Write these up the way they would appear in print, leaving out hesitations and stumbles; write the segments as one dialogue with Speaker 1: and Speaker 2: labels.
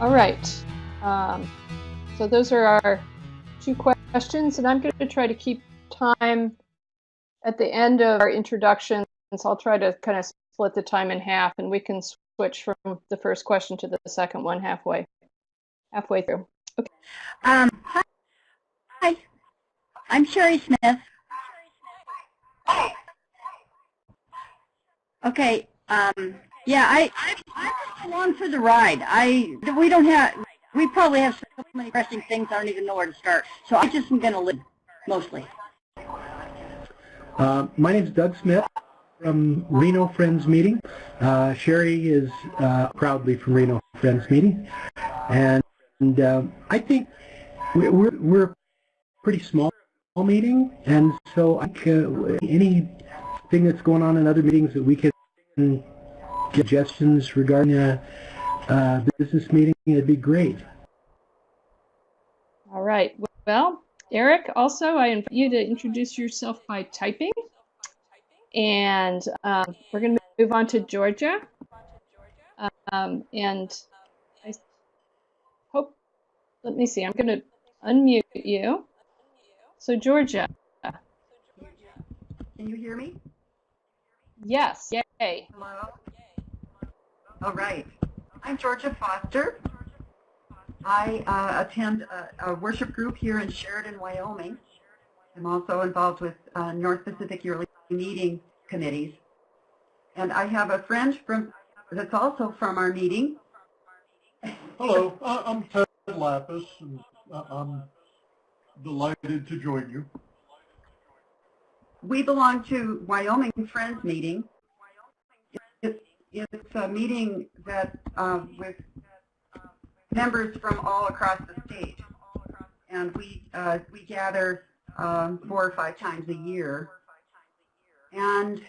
Speaker 1: All right. So those are our 2 questions, and I'm going to try to keep time at the end of our introductions. I'll try to kind of split the time in half, and we can switch from the first question to the second one halfway through. Okay.
Speaker 2: Hi, I'm Sherry Smith. Okay. Yeah, I'm just along for the ride. We probably have so many pressing things I don't even know where to start. So I just am going to listen, mostly.
Speaker 3: My name is Doug Smith from Reno Friends Meeting. Sherry is proudly from Reno Friends Meeting. And I think we're a pretty small meeting, and so I think anything that's going on in other meetings that we can get suggestions regarding a business meeting, it'd be great.
Speaker 1: All right. Well, Eric, also I invite you to introduce yourself by typing. And we're going to move on to Georgia. And I hope, let me see, I'm going to unmute you. So Georgia.
Speaker 2: Can you hear me?
Speaker 1: Yes, yay.
Speaker 2: Hello. All right. I'm Georgia Foster. I attend a worship group here in Sheridan, Wyoming. I'm also involved with North Pacific Yearly Meeting committees. And I have a friend that's also from our meeting.
Speaker 4: Hello, I'm Ted Lapis, and I'm delighted to join you.
Speaker 2: We belong to Wyoming Friends Meeting. It's a meeting that with members from all across the state, and we gather 4 or 5 times a year, and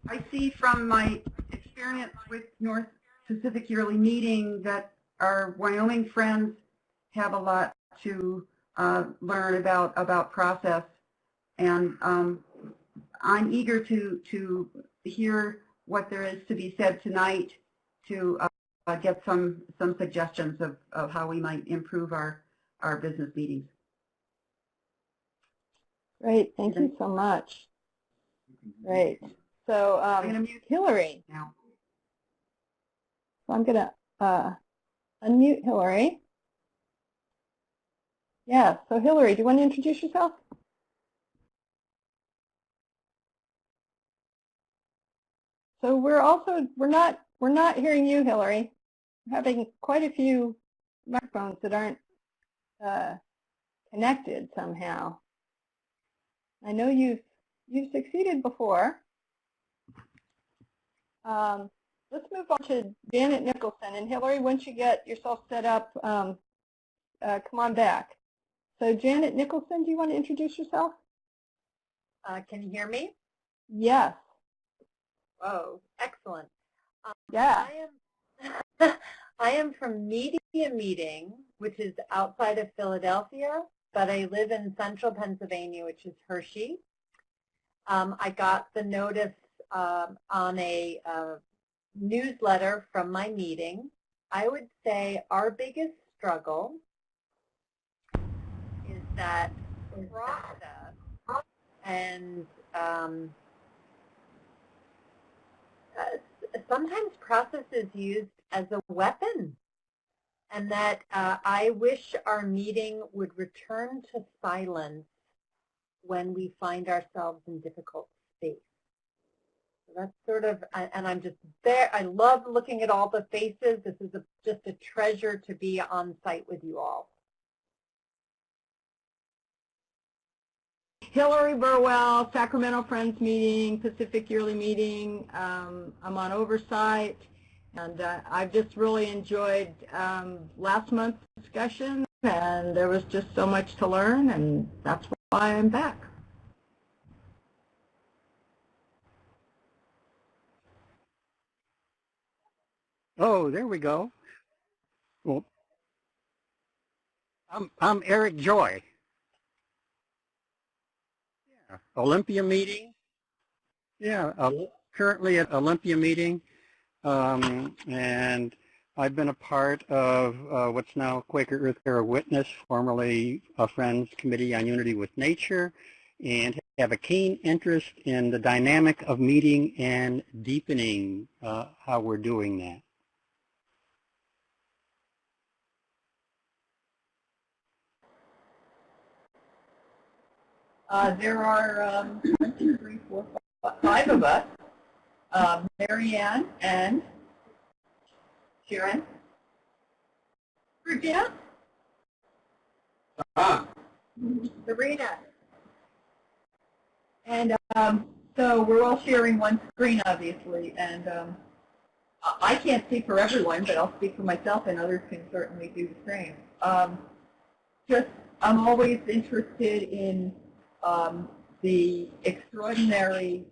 Speaker 2: I see from my experience with North Pacific Yearly Meeting that our Wyoming friends have a lot to learn about process, and I'm eager to hear what there is to be said tonight to get some suggestions of how we might improve our business meetings.
Speaker 1: Great, thank you so much. Great. So
Speaker 2: I'm going to mute
Speaker 1: Hillary.
Speaker 2: Now.
Speaker 1: So I'm going to unmute Hillary. Yeah, so Hillary, do you want to introduce yourself? So we're not hearing you, Hillary. We're having quite a few microphones that aren't connected somehow. I know you've succeeded before. Let's move on to Janet Nicholson. And Hillary, once you get yourself set up, come on back. So Janet Nicholson, do you want to introduce yourself?
Speaker 5: Can you hear me?
Speaker 1: Yes.
Speaker 5: Oh, excellent.
Speaker 1: Yeah.
Speaker 5: I am from Media Meeting, which is outside of Philadelphia, but I live in central Pennsylvania, which is Hershey. I got the notice on a newsletter from my meeting. I would say our biggest struggle is that process and sometimes process is used as a weapon, and that I wish our meeting would return to silence when we find ourselves in difficult space. So that's sort of, and I'm just there. I love looking at all the faces. This is just a treasure to be on site with you all.
Speaker 1: Hillary Burwell, Sacramento Friends Meeting, Pacific Yearly Meeting. I'm on oversight, and I've just really enjoyed last month's discussion, and there was just so much to learn, and that's why I'm back.
Speaker 6: Oh, there we go. Well, I'm Eric Joy. Yeah, Olympia Meeting. Yeah, currently at Olympia meeting, and I've been a part of what's now Quaker Earth Bearer Witness, formerly a Friends Committee on Unity with Nature, and have a keen interest in the dynamic of meeting and deepening how we're doing that.
Speaker 2: There are 1, 2, 3, 4, 5 of us. Marianne and Sharon. Virginia? Serena. And so we're all sharing one screen, obviously, and I can't speak for everyone, but I'll speak for myself, and others can certainly do the same. I'm always interested in the extraordinariness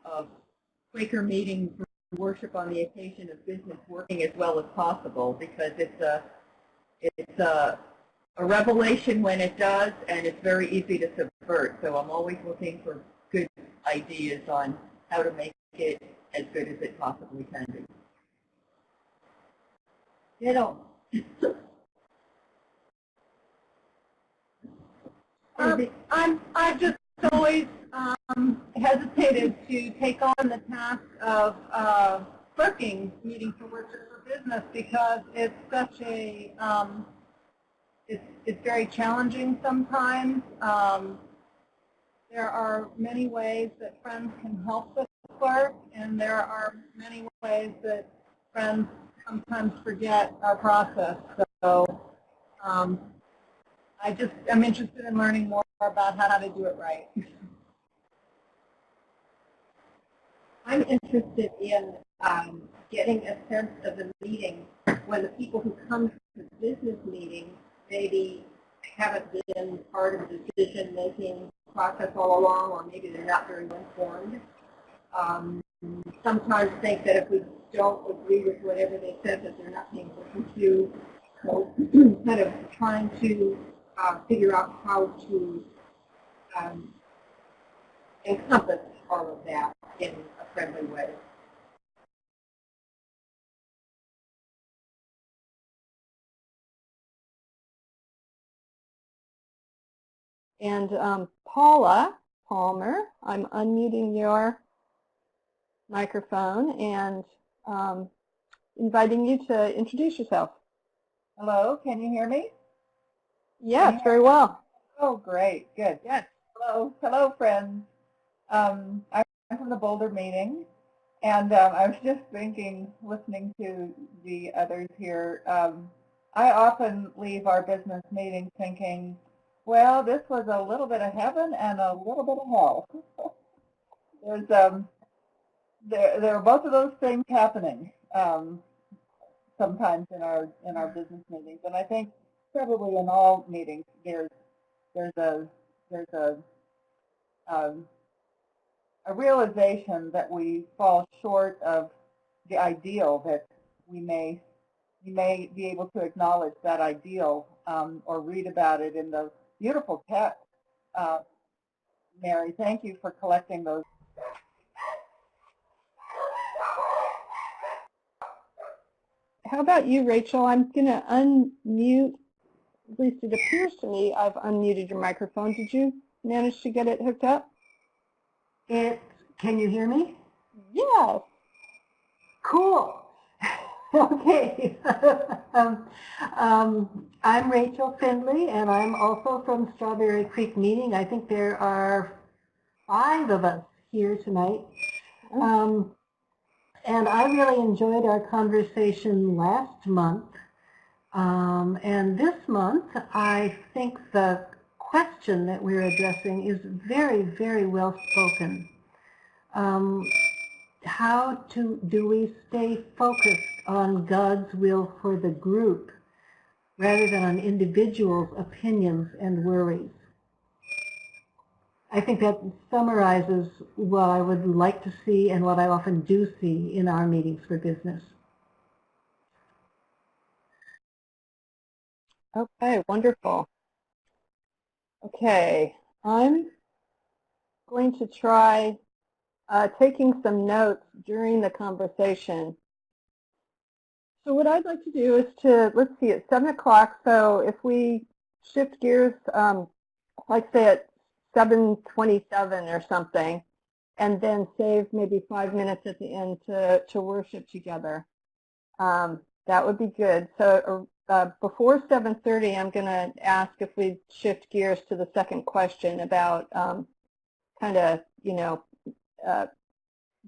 Speaker 2: of Quaker meetings for worship on the occasion of business working as well as possible, because it's a revelation when it does, and it's very easy to subvert. So I'm always looking for good ideas on how to make it as good as it possibly can be. You know, I've just always hesitated to take on the task of clerking meetings for worship for business, because it's such a it's very challenging sometimes. There are many ways that friends can help the clerk, and there are many ways that friends sometimes forget our process. So I'm interested in learning more about how to do it right. I'm interested in getting a sense of the meeting when the people who come to the business meeting maybe haven't been part of the decision-making process all along, or maybe they're not very informed. Sometimes think that if we don't agree with whatever they said, that they're not being listened to. So kind of trying to figure out how to encompass all of that in a friendly way.
Speaker 1: And Paula Palmer, I'm unmuting your microphone and inviting you to introduce yourself.
Speaker 2: Hello, can you hear me?
Speaker 1: Yes, very well.
Speaker 2: Oh, great, good. Yes, hello, friends. I'm from the Boulder meeting, and I was just thinking, listening to the others here, I often leave our business meeting thinking, well, this was a little bit of heaven and a little bit of hell. There are both of those things happening sometimes in our business meetings, and I think probably in all meetings there's a realization that we fall short of the ideal, that we may be able to acknowledge that ideal or read about it in the beautiful text. Mary, thank you for collecting those.
Speaker 1: How about you, Rachel? I'm going to unmute, at least it appears to me I've unmuted your microphone. Did you manage to get it hooked up?
Speaker 7: Can you hear me?
Speaker 1: Yes.
Speaker 7: Cool. Okay. I'm Rachel Findley, and I'm also from Strawberry Creek Meeting. I think there are 5 of us here tonight. And I really enjoyed our conversation last month. And this month, I think the question that we're addressing is very, very well spoken. How do we stay focused on God's will for the group rather than on individuals' opinions and worries? I think that summarizes what I would like to see and what I often do see in our meetings for business.
Speaker 1: Okay, wonderful. Okay, I'm going to try taking some notes during the conversation. So what I'd like to do is to, let's see, it's 7 o'clock, so if we shift gears, like say at 7:27 or something, and then save maybe 5 minutes at the end to worship together. That would be good. So before 7:30, I'm going to ask if we shift gears to the second question about kind of,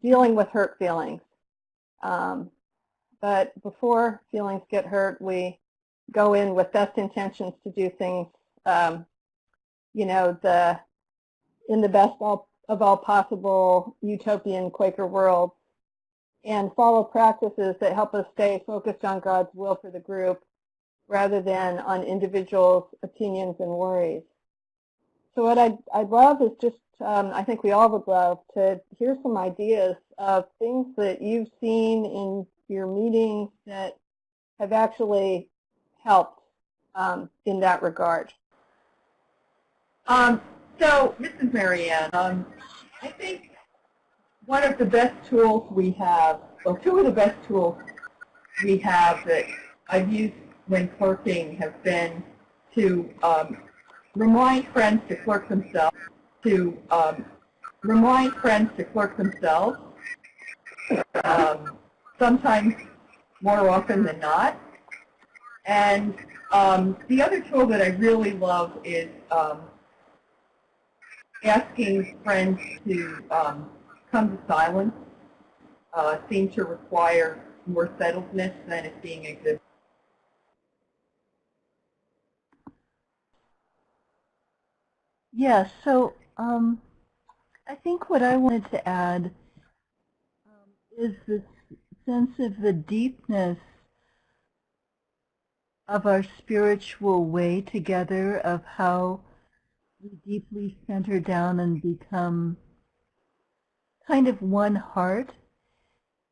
Speaker 1: dealing with hurt feelings. But before feelings get hurt, we go in with best intentions to do things, in the best of all possible utopian Quaker worlds, and follow practices that help us stay focused on God's will for the group rather than on individuals' opinions and worries. So what I'd love is just, I think we all would love to hear some ideas of things that you've seen in your meetings that have actually helped in that regard.
Speaker 2: So, Mrs. Marianne, I think one of the best tools we have, or two of the best tools we have that I've used when clerking have been to remind friends to clerk themselves, sometimes more often than not. And the other tool that I really love is asking friends to come to silence. Seem to require more settledness than it's being exhibited.
Speaker 7: Yes, so I think what I wanted to add is this sense of the deepness of our spiritual way together, of how we deeply center down and become kind of one heart.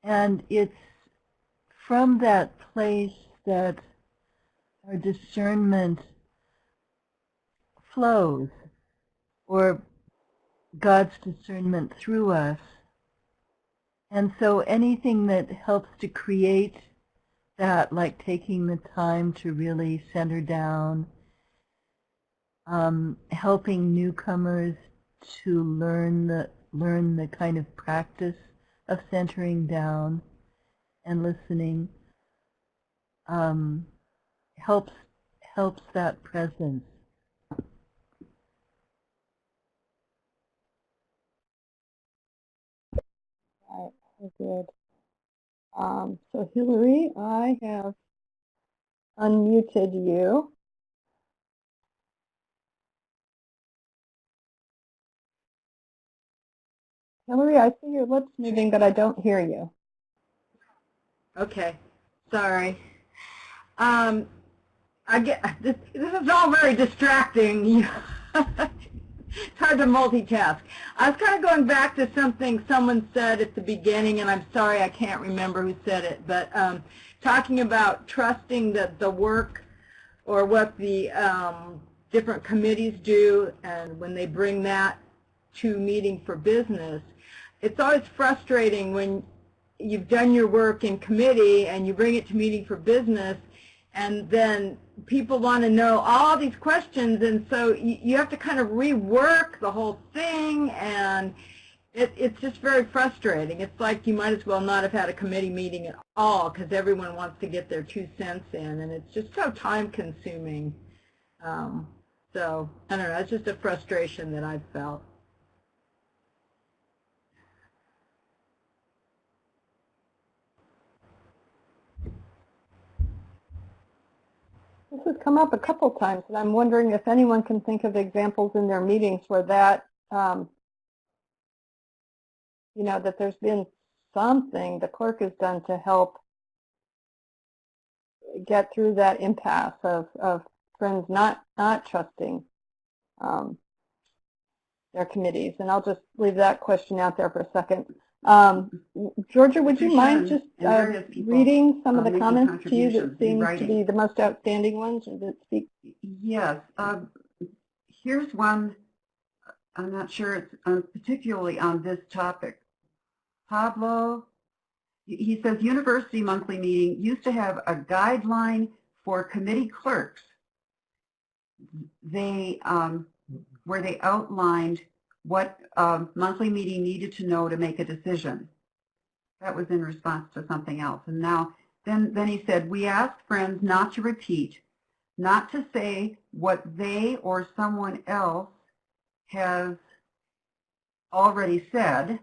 Speaker 7: And it's from that place that our discernment flows, or God's discernment through us. And so anything that helps to create that, like taking the time to really center down, helping newcomers to learn the kind of practice of centering down and listening, helps that presence.
Speaker 1: Right, very good. So Hillary, I have unmuted you. Hillary, I see your lips moving, but I don't hear you.
Speaker 2: Okay, sorry. I get this is all very distracting. It's hard to multitask. I was kind of going back to something someone said at the beginning, and I'm sorry I can't remember who said it, but talking about trusting the work or what the different committees do, and when they bring that to meeting for business, it's always frustrating when you've done your work in committee and you bring it to meeting for business, and then people want to know all these questions, and so you have to kind of rework the whole thing, and it's just very frustrating. It's like you might as well not have had a committee meeting at all, because everyone wants to get their 2 cents in, and it's just so time-consuming. So, I don't know, it's just a frustration that I've felt.
Speaker 1: This has come up a couple times, and I'm wondering if anyone can think of examples in their meetings where that, that there's been something the clerk has done to help get through that impasse of friends not trusting their committees. And I'll just leave that question out there for a second. Georgia, would you mind just reading some of the comments to you that seem to be the most outstanding ones that speak?
Speaker 2: Yes. Here's one. I'm not sure it's particularly on this topic, Pablo, he says university monthly meeting used to have a guideline for committee clerks. Where they outlined what monthly meeting needed to know to make a decision. That was in response to something else. And now, then he said, we asked friends not to repeat, not to say what they or someone else has already said.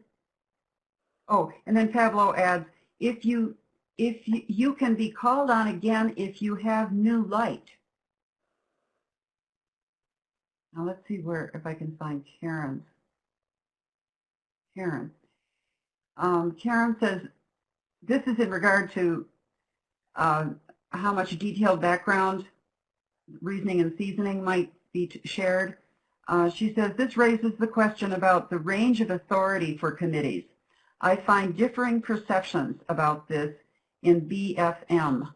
Speaker 2: Oh, and then Pablo adds, if you can be called on again if you have new light. Now let's see if I can find Karen's. Karen says, this is in regard to how much detailed background, reasoning, and seasoning might be shared. She says, this raises the question about the range of authority for committees. I find differing perceptions about this in BFM.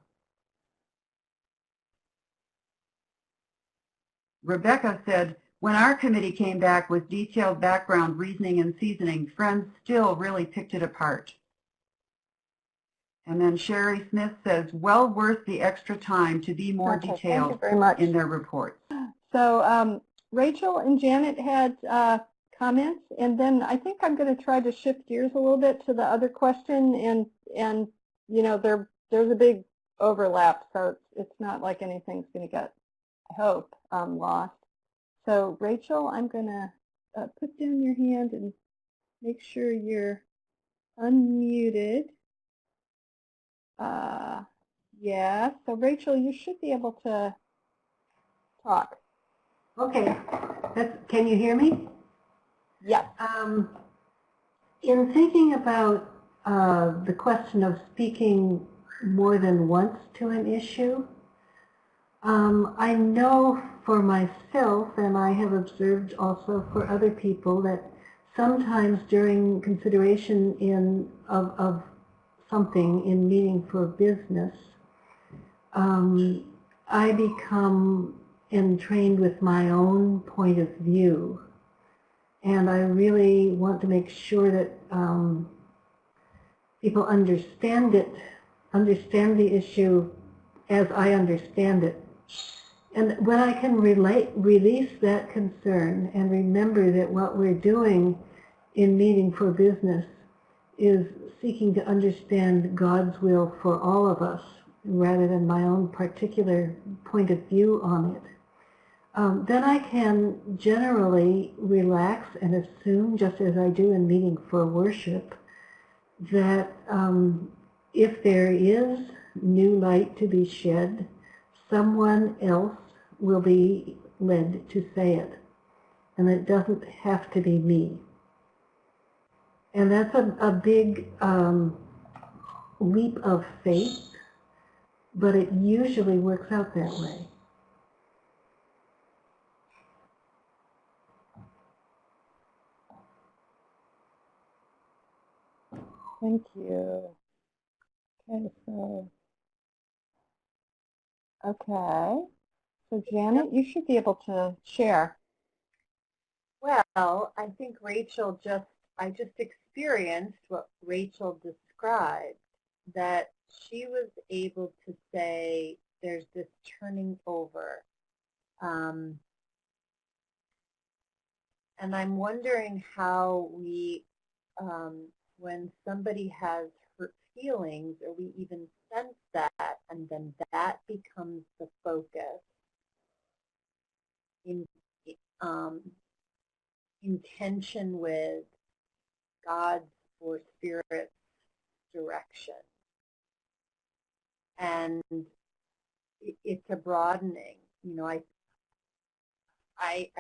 Speaker 2: Rebecca said, when our committee came back with detailed background, reasoning, and seasoning, friends still really picked it apart. And then Sherry Smith says, well worth the extra time to be more detailed in their reports.
Speaker 1: So Rachel and Janet had comments, and then I think I'm going to try to shift gears a little bit to the other question, and you know, there's a big overlap, so it's not like anything's going to get, I hope, lost. So Rachel, I'm going to put down your hand and make sure you're unmuted. Yeah, so Rachel, you should be able to talk.
Speaker 7: Okay, can you hear me?
Speaker 1: Yes.
Speaker 7: In thinking about the question of speaking more than once to an issue, I know for myself, and I have observed also for other people, that sometimes during consideration of something in meeting for business, I become entrained with my own point of view. And I really want to make sure that people understand the issue as I understand it. And when I can release that concern and remember that what we're doing in meeting for business is seeking to understand God's will for all of us rather than my own particular point of view on it, then I can generally relax and assume, just as I do in meeting for worship, that if there is new light to be shed, someone else will be led to say it. And it doesn't have to be me. And that's a big leap of faith, but it usually works out that way.
Speaker 1: Thank you. Okay, so Janet, you should be able to share.
Speaker 5: Well, I think I just experienced what Rachel described, that she was able to say there's this turning over. And I'm wondering how we, when somebody has hurt feelings, or we even sense that, and then that becomes the focus in tension with God's or Spirit's direction. And it's a broadening. You know, I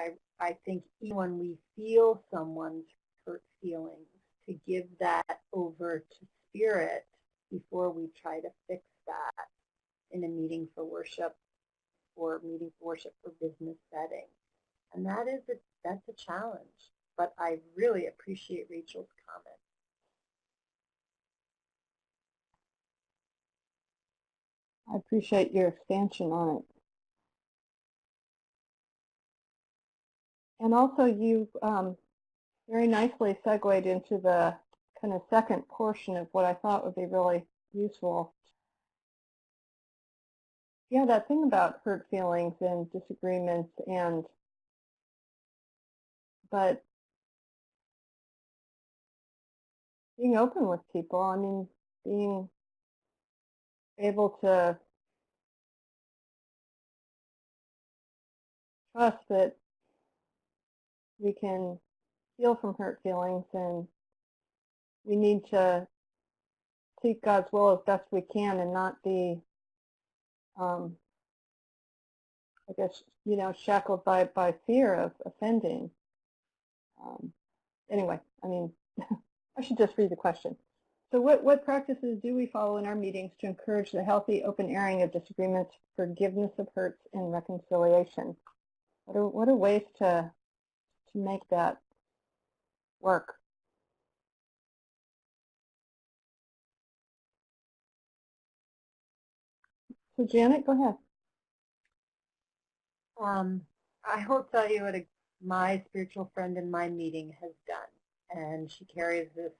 Speaker 5: think even when we feel someone's hurt feelings, to give that over to Spirit before we try to fix that in a meeting for worship or meeting for worship for business setting. And that's a challenge, but I really appreciate Rachel's comment.
Speaker 1: I appreciate your expansion on it. And also you very nicely segued into the kind of second portion of what I thought would be really useful. Yeah, that thing about hurt feelings and disagreements but being open with people, I mean, being able to trust that we can heal from hurt feelings and we need to seek God's will as best we can and not be, I guess, shackled by fear of offending. Anyway, I mean, I should just read the question. So what practices do we follow in our meetings to encourage the healthy open airing of disagreements, forgiveness of hurts, and reconciliation? What are ways to make that work? So Janet, go ahead.
Speaker 5: I will tell you what my spiritual friend in my meeting has done, and she carries this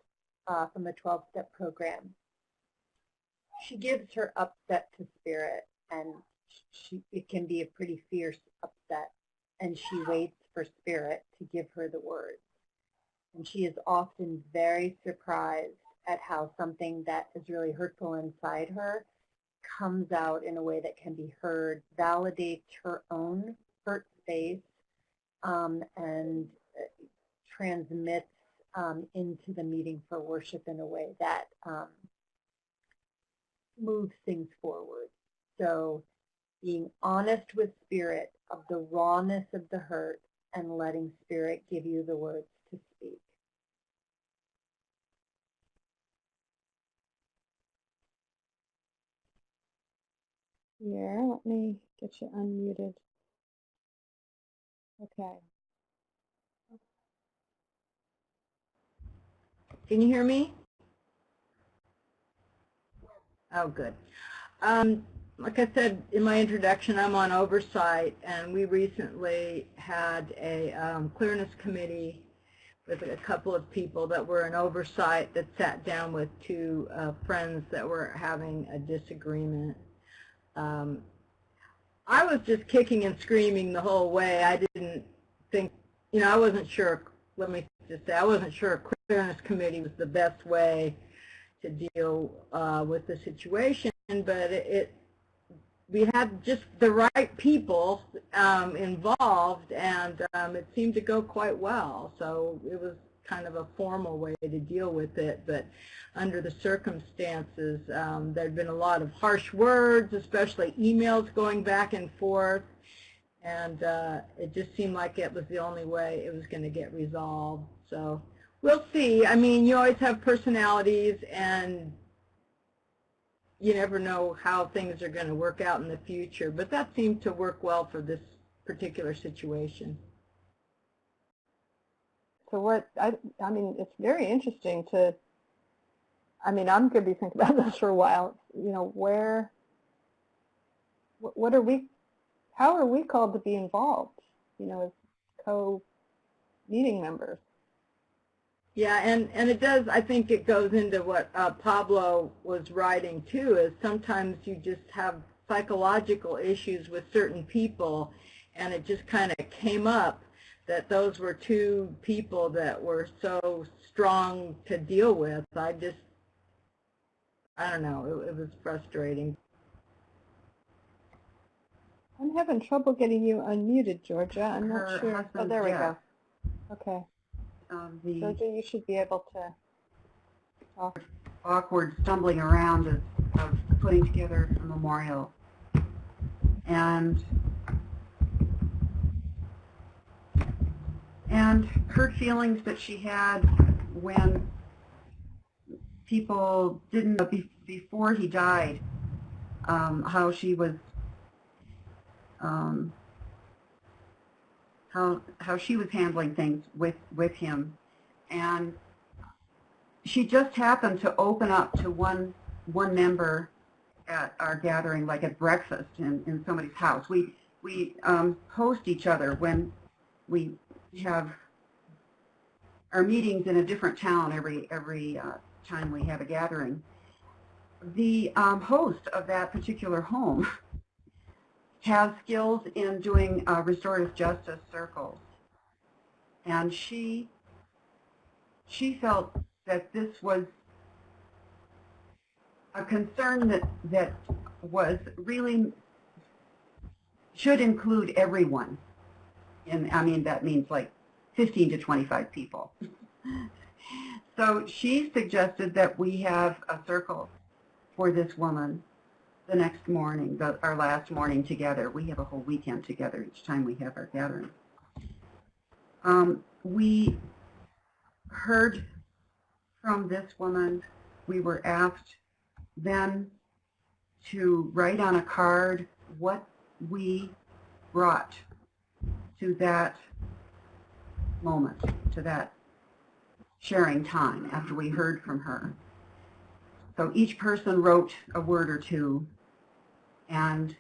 Speaker 5: from the 12-step program. She gives her upset to Spirit, and it can be a pretty fierce upset, and she waits for Spirit to give her the words. And she is often very surprised at how something that is really hurtful inside her comes out in a way that can be heard, validates her own hurt space, and transmits into the meeting for worship in a way that moves things forward. So being honest with Spirit of the rawness of the hurt and letting Spirit give you the words to speak.
Speaker 1: Here, let me get you unmuted. Okay.
Speaker 8: Can you hear me? Oh, good. Like I said in my introduction, I'm on oversight, and we recently had a clearness committee with a couple of people that were in oversight that sat down with two friends that were having a disagreement. I was just kicking and screaming the whole way. I didn't think, I wasn't sure, let me just say, I wasn't sure a clearness committee was the best way to deal with the situation, but we had just the right people involved, and it seemed to go quite well. So it was kind of a formal way to deal with it, but under the circumstances, there'd been a lot of harsh words, especially emails going back and forth, and it just seemed like it was the only way it was going to get resolved. So we'll see. I mean, you always have personalities, and you never know how things are going to work out in the future, but that seemed to work well for this particular situation.
Speaker 1: So I mean, it's very interesting to, I mean, I'm going to be thinking about this for a while. How are we called to be involved, as co-meeting members?
Speaker 8: Yeah, and it does, I think it goes into what Pablo was writing too, is sometimes you just have psychological issues with certain people, and it just kind of came up that those were two people that were so strong to deal with. I don't know, it was frustrating.
Speaker 1: I'm having trouble getting you unmuted, Georgia. I'm not sure. Oh, there we go. Okay. Georgia, you should be able to talk.
Speaker 2: Awkward stumbling around of putting together a memorial. And hurt feelings that she had when people didn't, before he died, how she was, how she was handling things with him. And she just happened to open up to one member at our gathering, like at breakfast in somebody's house. We host each other when we have our meetings in a different town every time we have a gathering. The host of that particular home has skills in doing restorative justice circles, and she felt that this was a concern that was really should include everyone. And I mean, that means like 15 to 25 people. So she suggested that we have a circle for this woman the next morning, our last morning together. We have a whole weekend together each time we have our gathering. We heard from this woman. We were asked then to write on a card what we brought to that moment, to that sharing time after we heard from her. So each person wrote a word or two and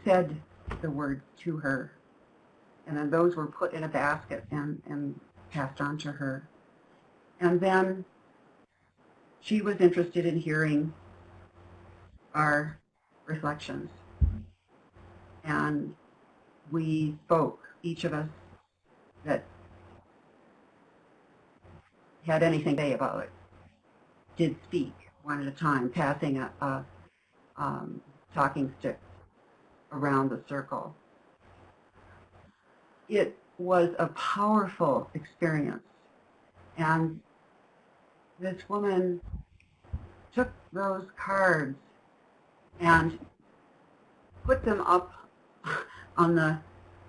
Speaker 2: said the word to her. And then those were put in a basket and passed on to her. And then she was interested in hearing our reflections. And we spoke, each of us that had anything to say about it did speak one at a time, passing a talking stick around the circle. It was a powerful experience, and this woman took those cards and put them up on the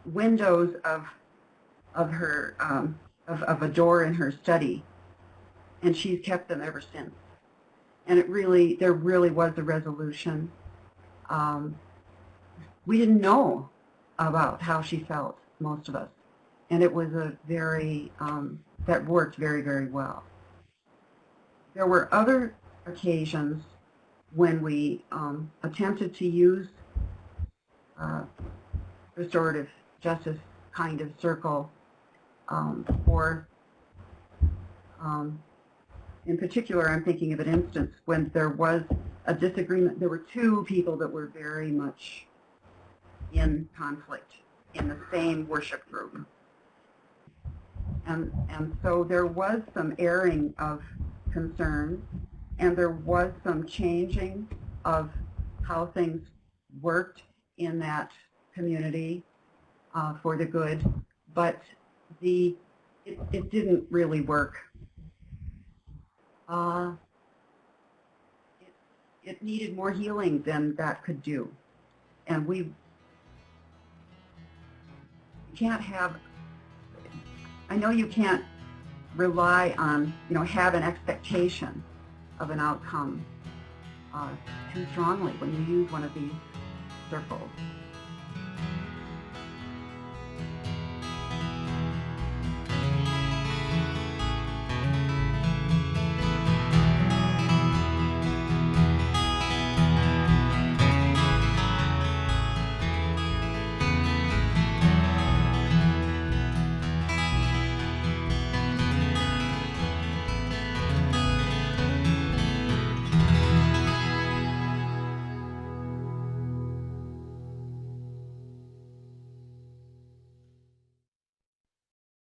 Speaker 2: windows of her of a door in her study, and she's kept them ever since. And there really was a resolution. We didn't know about how she felt, most of us, and it was a very that worked very, very well. There were other occasions when we attempted to use restorative justice kind of circle in particular, I'm thinking of an instance when there was a disagreement. There were two people that were very much in conflict in the same worship group. And so there was some airing of concern, and there was some changing of how things worked in that community for the good, but it didn't really work. It needed more healing than that could do, and we can't have. I know you can't rely on, have an expectation of an outcome too strongly when you use one of these circles.